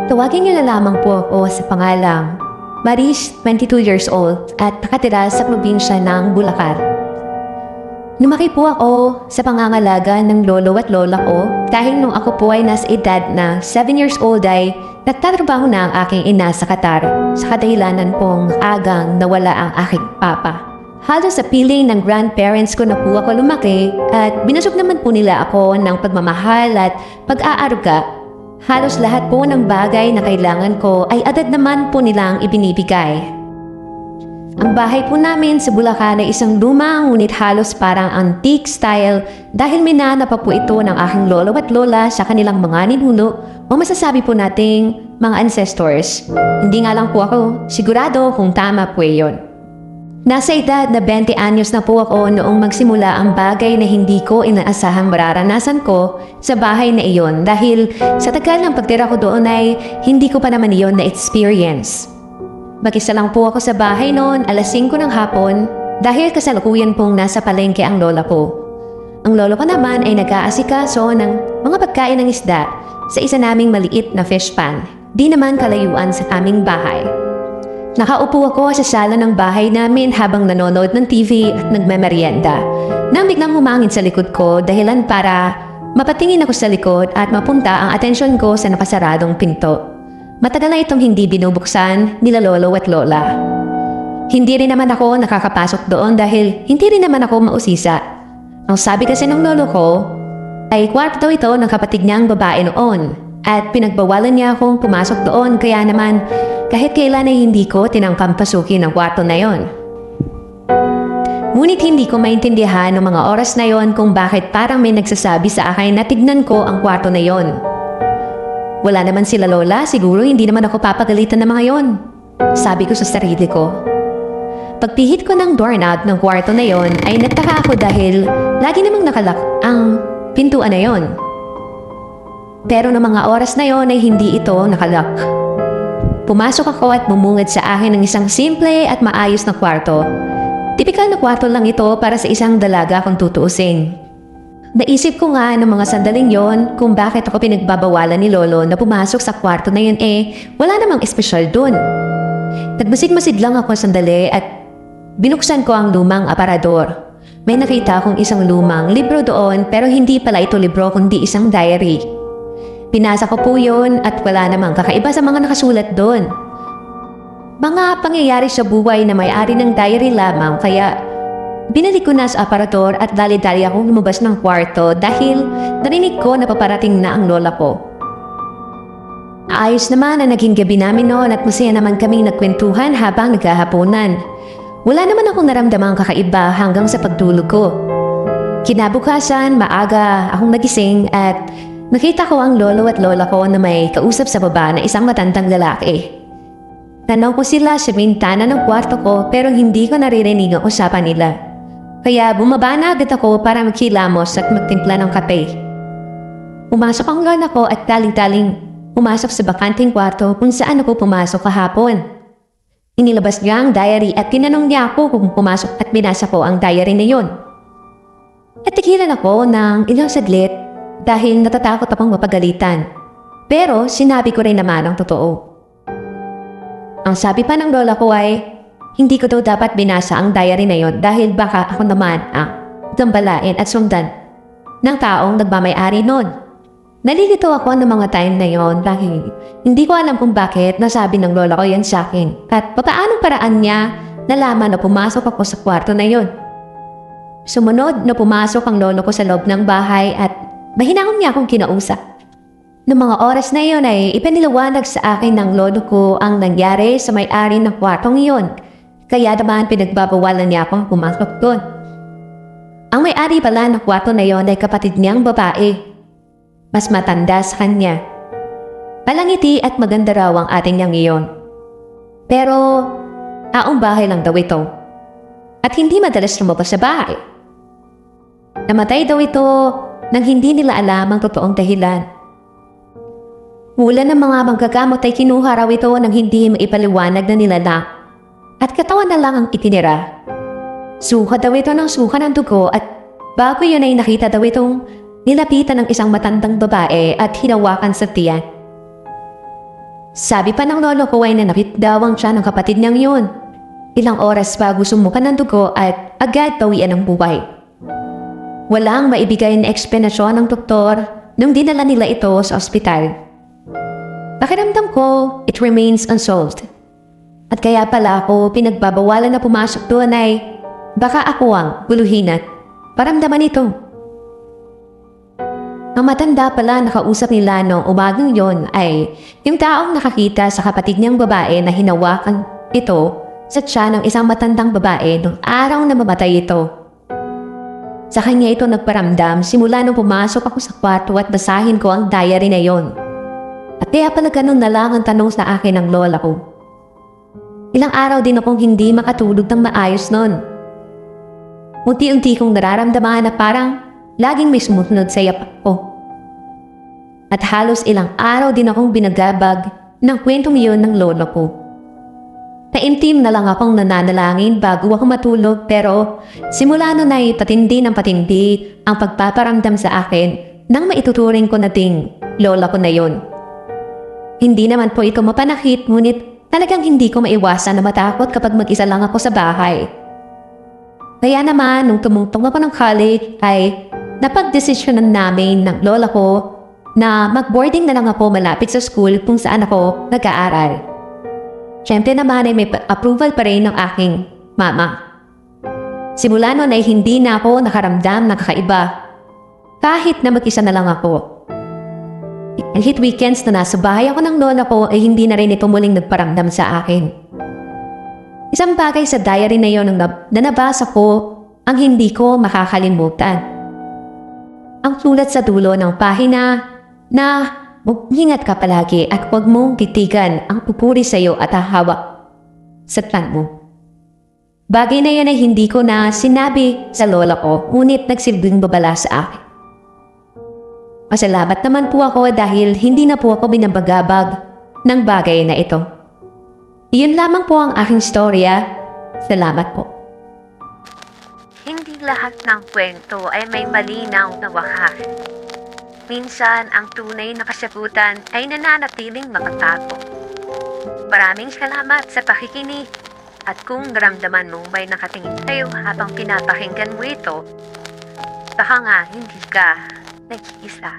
Tawagin niyo na lamang po ako sa pangalang Maris, 22 years old at nakatira sa probinsya ng Bulacan. Lumaki po ako sa pangangalaga ng lolo at lola ko dahil nung ako po ay nasa edad na 7 years old ay nagtatrabaho na ang aking ina sa Qatar sa kadahilanan pong agang nawala ang aking papa. Halos sa piling ng grandparents ko na po ako lumaki at binusog naman po nila ako ng pagmamahal at pag-aaruga. Halos lahat po ng bagay na kailangan ko ay agad naman po nilang ibinibigay. Ang bahay po namin sa Bulacan ay isang luma ngunit halos parang antique style dahil minana pa po ito ng aking lolo at lola sa kanilang mga ninuno o masasabi po nating mga ancestors. Hindi nga lang po ako sigurado kung tama po iyon. Nasa edad na 20 anyos na po ako noong magsimula ang bagay na hindi ko inaasahang mararanasan ko sa bahay na iyon dahil sa tagal ng pagtira ko doon ay hindi ko pa naman iyon na-experience. Mag-isa lang po ako sa bahay noon alas 5 ng hapon dahil kasalukuyan pong nasa palengke ang lola ko. Ang lolo ko naman ay nag-aasikaso ng mga pagkain ng isda sa isa naming maliit na fish pan, di naman kalayuan sa aming bahay. Nakaupo ako sa sala ng bahay namin habang nanonood ng TV at nagmemeryenda. Nang biglang humangin sa likod ko dahilan para mapatingin ako sa likod at mapunta ang atensyon ko sa nakasaradong pinto. Matagal na itong hindi binubuksan nila lolo at lola. Hindi rin naman ako nakakapasok doon dahil hindi rin naman ako mausisa. Ang sabi kasi ng lolo ko ay kwarto ito ng kapatid niyang babae noon at pinagbawalan niya akong pumasok doon kaya naman kahit kailan ay hindi ko tinangkang pasukin ang kwarto na yon. Ngunit hindi ko maintindihan ng mga oras na yon kung bakit parang may nagsasabi sa akin na tignan ko ang kwarto na yon. Wala naman sila lola, siguro hindi naman ako papagalitan ng mga yon. Sabi ko sa sarili ko. Pagpihit ko ng doorknob ng kwarto na yon ay nagtaka ako dahil lagi namang nakalak ang pintuan na yon. Pero noong mga oras na yon ay hindi ito nakalak. Pumasok ako at bumungad sa akin ng isang simple at maayos na kwarto. Tipikal na kwarto lang ito para sa isang dalaga kung tutuusin. Naisip ko nga ng mga sandaling yon kung bakit ako pinagbabawalan ni lolo na pumasok sa kwarto na yun wala namang espesyal dun. Nagmasid-masid lang ako sandali at binuksan ko ang lumang aparador. May nakita akong isang lumang libro doon pero hindi pala ito libro kundi isang diary. Pinasa ko po yun at wala namang kakaiba sa mga nakasulat doon. Mga pangyayari sa buhay na may-ari ng diary lamang kaya binalik ko na sa aparador at dali-dali akong lumabas ng kwarto dahil narinig ko na paparating na ang lola ko. Ayos naman ang naging gabi namin noon at masaya naman kaming nagkwentuhan habang naghahaponan. Wala naman akong naramdamang kakaiba hanggang sa pagtulog ko. Kinabukasan, maaga akong nagising at nakita ko ang lolo at lola ko na may kausap sa baba na isang matandang lalaki. Tanong ko sila sa bintana ng kwarto ko pero hindi ko naririnig ang usapan nila. Kaya bumaba na agad ako para magkilamos at magtimpla ng kape. Pumasok ang lola ko at taling-taling pumasok sa bakanting kwarto kung saan ako pumasok kahapon. Inilabas niya ang diary at tinanong niya ako kung pumasok at binasa ko ang diary na yon. At tigilan ako ng ilang saglit dahil natatakot akong mapagalitan. Pero sinabi ko rin naman ang totoo. Ang sabi pa ng lola ko ay hindi ko daw dapat binasa ang diary na yon dahil baka ako naman ang gambalain at sundan ng taong nagmamay-ari noon. Nalilito ako ng mga time na yon dahil hindi ko alam kung bakit nasabi ng lola ko yan sa akin at papaanong paraan niya nalaman na pumasok ako sa kwarto na yon. Sumunod na pumasok ang lolo ko sa loob ng bahay at mahinahon niya akong kinausap. Noong mga oras na iyon ay ipiniliwanag sa akin ng lolo ko ang nangyari sa may-ari ng kwartong iyon. Kaya naman pinagbabawalan niya akong pumasok doon. Ang may-ari pala ng kwarto na iyon ay kapatid niyang babae. Mas matanda sa kanya. Palangiti at maganda raw ang ating niyang iyon. Pero aong bahay lang daw ito. At hindi madalas lumabas sa bahay. Namatay daw ito nang hindi nila alam ang totoong dahilan. Mula ng mga manggagamot ay kinuha raw ito nang hindi maipaliwanag na nilalang at katawan na lang ang itinira. Suka daw ito ng suka ng dugo at bago yun ay nakita daw itong nilapitan ng isang matandang babae at hinawakan sa tiyan. Sabi pa ng lolo ko ay nanakit daw ang tiyan ng kapatid niyang yun. Ilang oras bago sumuka ng dugo at agad bawian ng buhay. Walang maibigay na eksplanasyon ng doktor nung dinala nila ito sa ospital. Pakiramdam ko, it remains unsolved. At kaya pala ako pinagbabawalan na pumasok doon ay baka ako ang buluhin at paramdaman ito. Ang matanda pala nakausap nila noong umagang yon ay yung taong nakakita sa kapatid niyang babae na hinawakan ito sa tiyan ng isang matandang babae nung araw na mamatay ito. Sa kanya ito nagparamdam simula nung pumasok ako sa kwarto at basahin ko ang diary na yon. At kaya pala ganun na lang ang tanong sa akin ng lola ko. Ilang araw din akong hindi makatulog ng maayos nun. Unti-unti kong nararamdaman na parang laging may sumusunod sa yapak ko. At halos ilang araw din akong binagabag ng kwentong iyon ng lola ko. Naimtim na lang akong nananalangin bago ako matulog pero simula nun ay patindi ng patindi ang pagpaparamdam sa akin nang maituturing ko na ding lola ko na yon. Hindi naman po ito mapanakit ngunit talagang hindi ko maiwasan na matakot kapag mag-isa lang ako sa bahay. Kaya naman nung tumungtong ako ng college ay napagdesisyonan namin ng lola ko na mag-boarding na lang ako malapit sa school kung saan ako nag-aaral. Siyempre naman ay may approval pa rin ng aking mama. Simula noon ay hindi na ako nakaramdam ng kakaiba kahit na mag-isa na lang ako. Kahit weekends na nasa bahay ako ng lola ko ay hindi na rin ito muling nagparamdam sa akin. Isang bagay sa diary na yon na nabasa ko ang hindi ko makakalimutan. Ang sulat sa dulo ng pahina na mag-ingat ka palagi at huwag mong titigan ang pupuri sa iyo at hahawak sa tiyan mo. Bagay na yan ay hindi ko na sinabi sa lola ko ngunit nagsilbing babala sa akin. Masalamat naman po ako dahil hindi na po ako binabagabag ng bagay na ito. Iyon lamang po ang aking storya. Salamat po. Hindi lahat ng kwento ay may malinaw na wakas. Minsan, ang tunay na kasagutan ay nananatiling makatago. Maraming salamat sa pakikinig. At kung naramdaman mong may nakatingin sa'yo habang pinapakinggan mo ito, baka nga hindi ka nag-iisa.